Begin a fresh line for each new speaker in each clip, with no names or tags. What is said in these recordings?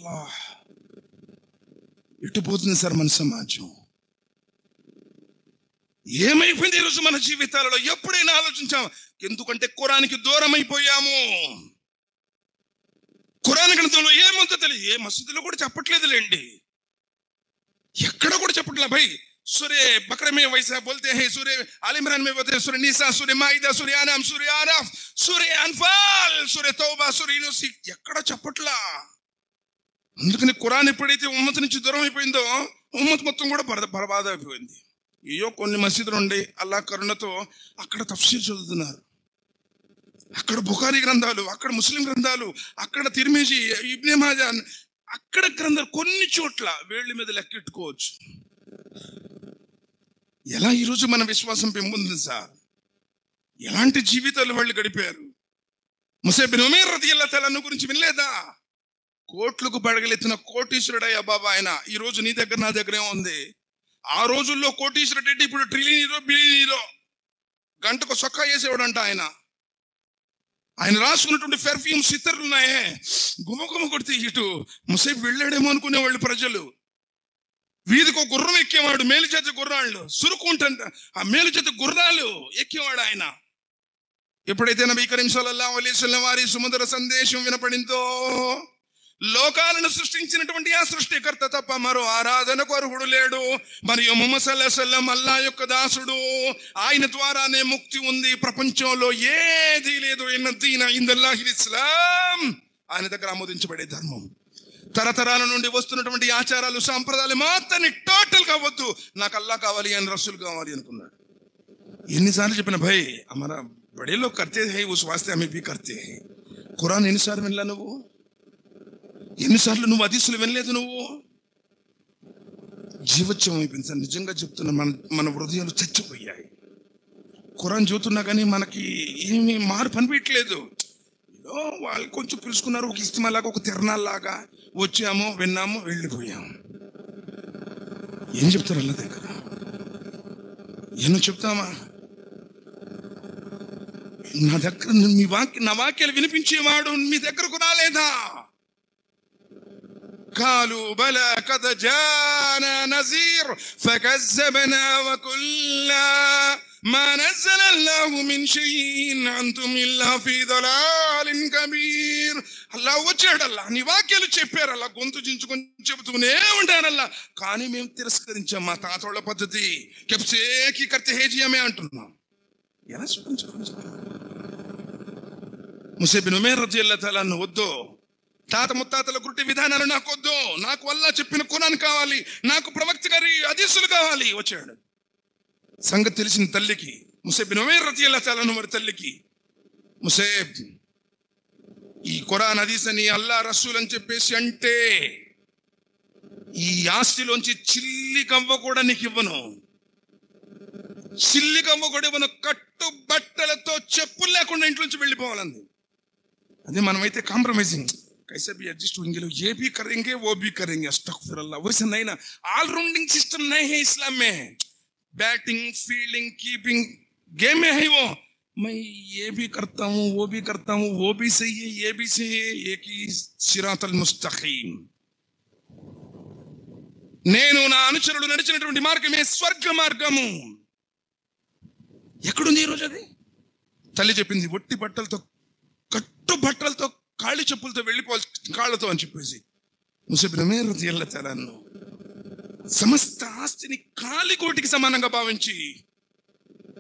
అల్లా, ఎటు పోతుంది సార్ మన సమాజం? ఏమైపోయింది ఈరోజు మన జీవితాలలో? ఎప్పుడైనా ఆలోచించాము? ఎందుకంటే ఖురాన్కి దూరం అయిపోయాము. ఖురాన్ గ్రంథంలో ఏమంతో తెలియదు, ఏ మసీదులో కూడా చెప్పట్లేదులేండి, ఎక్కడ కూడా చెప్పట్లే భయ్. सूर्य बकरे में वैसा बोलते हैं, सूर्य आल इमरान में बोलते हैं, सूर्य निसा, सूर्य माइदा, सूर्य अनाम, सूर्य आराफ, सूर्य अनफाल, सूर्य तौबा, सूर्य यूनुस ఎక్కడ చెప్పట్లా. అందుకని ఖురాన్ ఎప్పుడైతే ఉమ్మత్ నుంచి దూరం అయిపోయిందో ఉమ్మత్ మొత్తం కూడా బర్బాద్ అయిపోయింది. ఏయో కొన్ని మసీదులు ఉండి అల్లా కరుణతో అక్కడ తఫ్సీర్ చదువుతున్నారు, అక్కడ బుఖారీ గ్రంథాలు, అక్కడ ముస్లిం గ్రంథాలు, అక్కడ తిర్మిజీ, ఇబ్నే మాజా, అక్కడ గ్రంథాలు కొన్ని చోట్ల వేళ్ళ మీద లెక్కెట్టుకోవచ్చు. ఎలా ఈరోజు మన విశ్వాసం పెంపొందింది సార్? ఎలాంటి జీవితాలు వాళ్ళు గడిపారు? ముసైబ్ బిన్ ఉమైర్ రదియల్లాహు తఆలా అన్హు గురించి వినలేదా? కోట్లకు పడగలెత్తిన కోటీశ్వరుడయ్యా బాబా ఆయన. ఈ రోజు నీ దగ్గర నా దగ్గర ఏముంది? ఆ రోజుల్లో కోటీశ్వరుడు అంటే ఇప్పుడు ట్రిలియన్ హీరో, బిలియన్ హీరో. గంటకు సొక్కా వేసేవాడంట ఆయన. ఆయన రాసుకున్నటువంటి పెర్ఫ్యూమ్స్ ఇతరులు ఉన్నాయే, గుమగుమ కొడితే ఇటు ముసైబ్ వెళ్ళాడేమో అనుకునేవాళ్ళు ప్రజలు. వీధికి ఒక గుర్రం ఎక్కేవాడు, మేలు చేతి గుర్రాళ్ళు సురుకుంటంట, ఆ మేలు చేతి గుర్రాలు ఎక్కేవాడు ఆయన. ఎప్పుడైతే నబీ కరీం సల్లల్లాహు అలైహి వసల్లం వారి సుమధుర సందేశం వినపడిందో, లోకాలను సృష్టించినటువంటి ఆ సృష్టికర్త తప్ప మరో ఆరాధనకు అర్హుడు లేడు, మరియు ముహమ్మద్ సల్లల్లాహు అలైహి వసల్లం అల్లాహ్ యొక్క దాసుడు, ఆయన ద్వారానే ముక్తి ఉంది, ప్రపంచంలో ఏది లేదు. ఇన్న దీన ఇందల్లాహిల్ ఇస్లాం, ఆయన దగ్గర ఆమోదించబడే ధర్మం. తరతరాల నుండి వస్తున్నటువంటి ఆచారాలు, సాంప్రదాయాలు మాత్రాన్ని టోటల్ గా వద్దు, నాకు అల్లా కావాలి అని, రసూల్ కావాలి అనుకున్నాడు. ఎన్నిసార్లు చెప్పిన భయ్ హమారా బడే లోగ్ కర్తే హై, ఉస్ వాస్తే హమే భీ కర్తే హై. ఖురాన్ ఎన్నిసార్లు వినలా నువ్వు? ఎన్నిసార్లు నువ్వు హదీసులు వినలేదు? నువ్వు జీవోత్సవం అయిపోయింది సార్. నిజంగా చెప్తున్నా, మన హృదయాలు చచ్చిపోయాయి. ఖురాన్ చదువుతున్నా కానీ మనకి ఏమీ మార్పు అనిపించట్లేదు. వాళ్ళు కొంచెం పిలుచుకున్నారు, ఒక ఇస్తిమాలాగా, ఒక తిరణాల్లాగా వచ్చాము, విన్నాము, వెళ్ళిపోయాము. ఏం చెప్తారు అల్లా దగ్గర? ఎన్నో చెప్తామా? నా దగ్గర నా వాక్యాలు వినిపించేవాడు మీ దగ్గరకు రాలేదా? قالوا بلى قد جاءنا نذير فكذبنا وقلنا ما نزل الله من شيء أنتم إلا في ضلال كبير. అల్లా వచ్చాడల్లా, నీ వాక్యాలు చెప్పారు, అలా గొంతు చించుకొని చెబుతూనే ఉంటారల్లా, కానీ మేము తిరస్కరించాం. మా తాతోళ్ళ పద్ధతి కెప్సేకి కర్తే హేజియమే అంటున్నాం. ఎలా చూపించాలి? ముసైబ్ బిన్ ఉమైర్ రదియల్లాహు తఆలా అన్హు వద్దు, తాత ముత్తాతల గుర్టి విధానాలు నాకు వద్దు, నాకు అల్లా చెప్పిన ఖురాన్ కావాలి, నాకు ప్రవక్త గారి హదీసులు కావాలి. వచ్చాడు. సంగతి తెలిసిన తల్లికి, ముసైబ్ బిన్ ఉమైర్ రదియల్లాహు తఆలా అన్హు వారి తల్లికి, ముసైబ్ ఈ ఖురాన్ హదీస్ అని అల్లా రసూల్ అని చెప్పేసి అంటే ఈ ఆస్తిలోంచి చిల్లి కవ్వ కూడా నీకు ఇవ్వను, చిల్లి కవ్వ కూడా ఇవ్వను, కట్టు బట్టలతో చెప్పులు లేకుండా ఇంట్లోంచి వెళ్ళిపోవాలంది. అదే మనమైతే కాంప్రమైజింగ్, कैसे भी एडजस्ट होंगे, लोग ये भी करेंगे वो भी करेंगे, अस्तगफिरुल्लाह. वैसे नहीं ना, ऑलराउंडिंग सिस्टम नहीं है इस्लाम में. बैटिंग, फील्डिंग, कीपिंग गेम में है वो. मैं ये भी करता हूँ, वो भी करता हूँ, वो भी सही है, ये भी सही है, एक ही सिरातल मुस्तकीम. నేను నా అనుచరులు నడిచినటువంటి మార్గమే స్వర్గ మార్గము. ఎక్కడుంది ఈరోజు అది? తల్లి చెప్పింది, ఒట్టి బట్టలతో, కట్టు బట్టలతో, కాళ్ళ చెప్పులతో వెళ్ళిపోవాలి కాళ్ళతో అని చెప్పేసి. ముసైబ్ బిన్ ఉమైర్ రదియల్లాహు తఆలా అన్హు సమస్త ఆస్తిని కాలికోటికి సమానంగా భావించి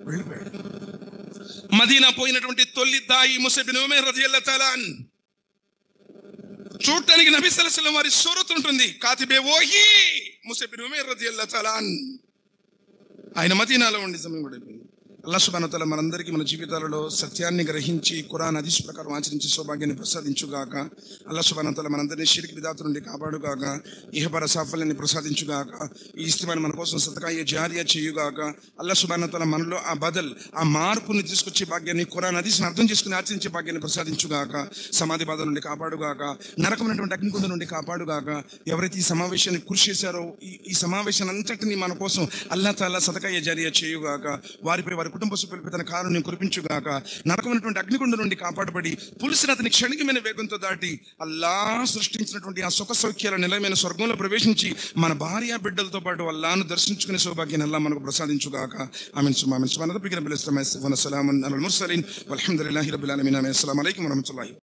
వెళ్ళిపోయాడు. మదీనా పోయినటువంటి తొలి దాయి ముసైబ్ బిన్ ఉమైర్ రదియల్లాహు తఆలా అన్హు. చూడటానికి నబీ సల్లల్లాహు అలైహి వసల్లం వారి సూరత్ ఉంటుంది, కాతిబే వహీ ముసైబ్ బిన్ ఉమైర్ రదియల్లాహు తఆలా అన్హు. ఆయన మదీనాలో ఉండే సమయం కూడా అయిపోయింది. అల్లాహ్ సుబ్హానహు వ తఆలా మనందరికీ మన జీవితాలలో సత్యాన్ని గ్రహించి ఖురాన్ హదీస్ ప్రకారం ఆచరించి సౌభాగ్యాన్ని ప్రసాదించుగాక. అల్లాహ్ సుబ్హానహు వ తఆలా మనందరినీ షిర్క్ బిదాత్ నుండి కాపాడుగాక, ఇహపర సాఫల్యాన్ని ప్రసాదించుగాక. ఈ ఇస్తిమాని మన కోసం సదకాయ జారియా చేయుగాక. అల్లాహ్ సుబ్హానహు వ తఆలా మనలో ఆ బదల్, ఆ మార్పుని తీసుకొచ్చే భాగ్యాన్ని, ఖురాన్ హదీస్ని అర్థం చేసుకుని ఆచరించే భాగ్యాన్ని ప్రసాదించుగాక. సమాధి బాధ నుండి కాపాడుగాక, నరకమైనటువంటి అగ్నికుండ నుండి కాపాడుగాక. ఎవరైతే ఈ సమావేశాన్ని కృషి చేశారో ఈ సమావేశాన్ని అంతటిని మన కోసం అల్లాహ్ తాలా సదకాయ జారియా చేయుగాక. వారిపై వారి కుటుంబ సభ్యులపై తన కారుణ్యం కురిపించుగాక. నరకమైనటువంటి అగ్నిగుండం నుండి కాపాడబడి పులిసిన అతని క్షణికమైన వేగంతో దాటి అల్లా సృష్టించినటువంటి ఆ సుఖ సౌఖ్యాల నిలయమైన స్వర్గంలో ప్రవేశించి మన భార్య బిడ్డలతో పాటు అల్లాను దర్శించుకునే సౌభాగ్యాన్ని అల్లా మనకు ప్రసాదించుగాక. ఆమీన్ సుమ్మా ఆమీన్. సుబ్హాన రబ్బిక రబ్బిల్ ఇజ్జతి అమ్మా యసిఫూన్. వస్సలామున్ అలల్ ముర్సలీన్ వల్హమ్దులిల్లాహి రబ్బిల్ ఆలమీన్. అస్సలాము అలైకుం వరహ్మతుల్లాహి.